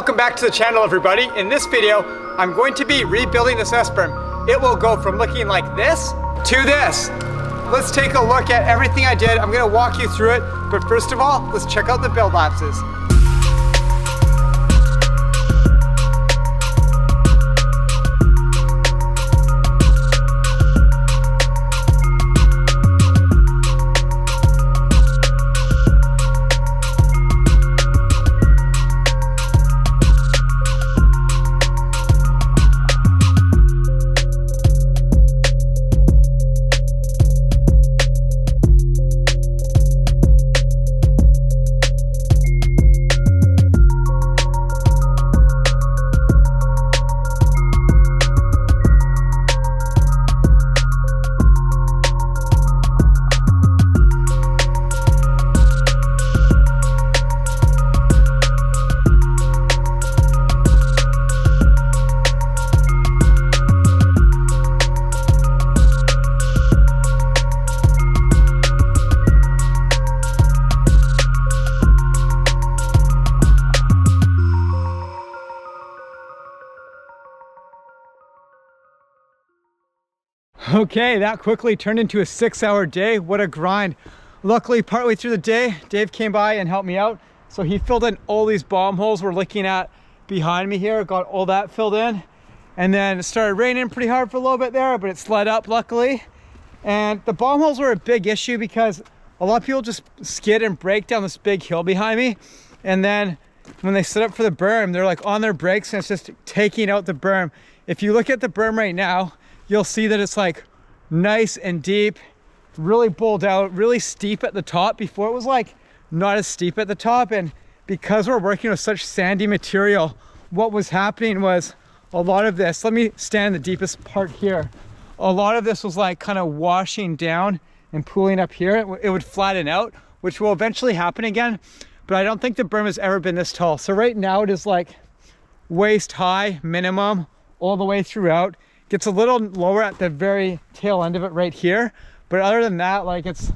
Welcome back to the channel, everybody. In this video, I'm going to be rebuilding this s-berm. It will go from looking like this to this. Let's take a look at everything I did. I'm gonna walk you through it, but first of all, let's check out the build lapses. Okay, that quickly turned into a 6-hour day. What a grind. Luckily, partway through the day, Dave came by and helped me out. So he filled in all these bomb holes we're looking at behind me here, got all that filled in. And then it started raining pretty hard for a little bit there, but it slid up luckily. And the bomb holes were a big issue because a lot of people just skid and brake down this big hill behind me. And then when they set up for the berm, they're like on their brakes and it's just taking out the berm. If you look at the berm right now, you'll see that it's like nice and deep, really bowled out, really steep at the top. Before it was like not as steep at the top, and because we're working with such sandy material, what was happening was a lot of this, let me stand in the deepest part here, a lot of this was like kind of washing down and pooling up here. It would flatten out, which will eventually happen again, but I don't think the berm has ever been this tall. So right now it is like waist high minimum all the way throughout. Gets a little lower at the very tail end of it right here, but other than that, like, it's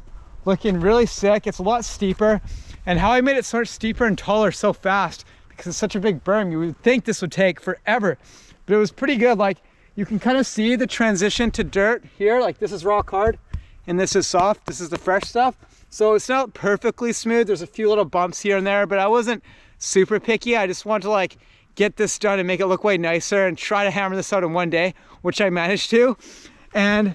looking really sick. It's a lot steeper, and how I made it so much steeper and taller so fast, because it's such a big berm, you would think this would take forever, but it was pretty good. Like, you can kind of see the transition to dirt here. Like, this is rock hard and this is soft. This is the fresh stuff, so it's not perfectly smooth. There's a few little bumps here and there, but I wasn't super picky. I just wanted to like get this done and make it look way nicer and try to hammer this out in one day, which I managed to. And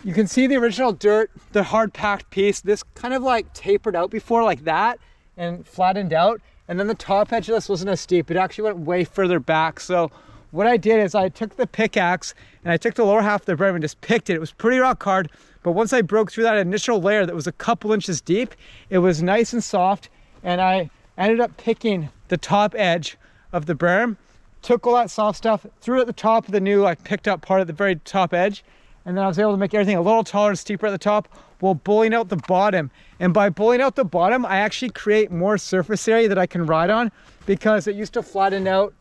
you can see the original dirt, the hard packed piece, this kind of like tapered out before like that and flattened out. And then the top edge of this wasn't as steep. It actually went way further back. So what I did is I took the pickaxe and I took the lower half of the berm and just picked it. It was pretty rock hard, but once I broke through that initial layer that was a couple inches deep, it was nice and soft. And I ended up picking the top edge of the berm, took all that soft stuff, threw it at the top of the new like picked up part at the very top edge, and then I was able to make everything a little taller and steeper at the top while bullying out the bottom. And by bullying out the bottom, I actually create more surface area that I can ride on, because it used to flatten out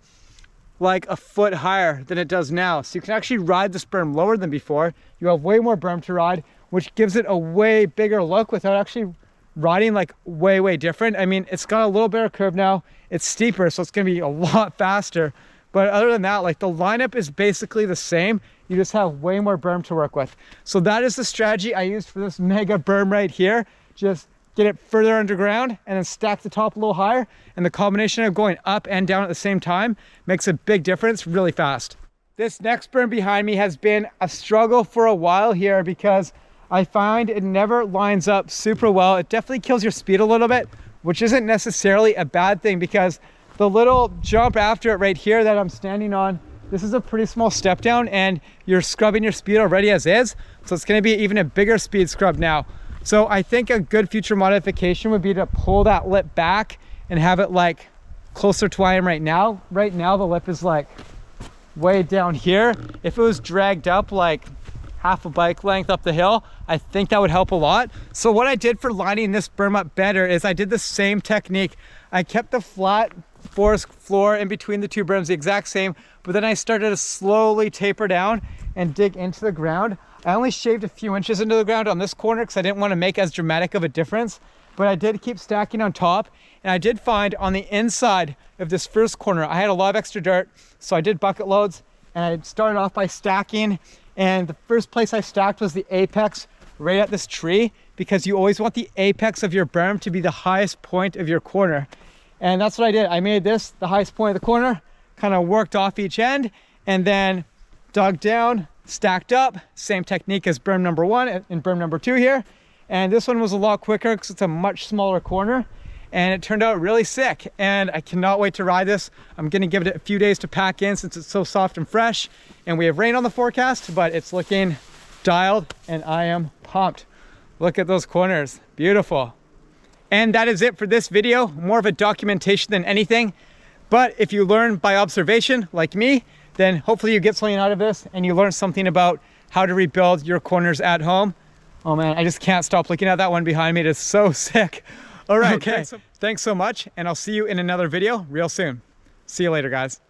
like a foot higher than it does now. So you can actually ride this berm lower than before. You have way more berm to ride, which gives it a way bigger look without actually riding like way different. I mean, it's got a little bit of curve now. It's steeper, so it's gonna be a lot faster. But other than that, like, the lineup is basically the same. You just have way more berm to work with. So that is the strategy I used for this mega berm right here. Just get it further underground and then stack the top a little higher. And the combination of going up and down at the same time makes a big difference really fast. This next berm behind me has been a struggle for a while here, because I find it never lines up super well. It definitely kills your speed a little bit, which isn't necessarily a bad thing, because the little jump after it right here that I'm standing on, this is a pretty small step down and you're scrubbing your speed already as is. So it's gonna be even a bigger speed scrub now. So I think a good future modification would be to pull that lip back and have it like closer to where I am right now. Right now, the lip is like way down here. If it was dragged up like half a bike length up the hill, I think that would help a lot. So what I did for lining this berm up better is I did the same technique. I kept the flat forest floor in between the two berms the exact same, but then I started to slowly taper down and dig into the ground. I only shaved a few inches into the ground on this corner because I didn't want to make as dramatic of a difference, but I did keep stacking on top. And I did find on the inside of this first corner, I had a lot of extra dirt. So I did bucket loads and I started off by stacking. And the first place I stacked was the apex right at this tree, because you always want the apex of your berm to be the highest point of your corner. And that's what I did. I made this the highest point of the corner, kind of worked off each end, and then dug down, stacked up. Same technique as berm number 1 and berm number 2 here. And this one was a lot quicker because it's a much smaller corner, and it turned out really sick. And I cannot wait to ride this. I'm gonna give it a few days to pack in since it's so soft and fresh. And we have rain on the forecast, but it's looking dialed and I am pumped. Look at those corners, beautiful. And that is it for this video, more of a documentation than anything. But if you learn by observation like me, then hopefully you get something out of this and you learn something about how to rebuild your corners at home. Oh man, I just can't stop looking at that one behind me. It is so sick. All right, okay. Thanks so much, and I'll see you in another video real soon. See you later, guys.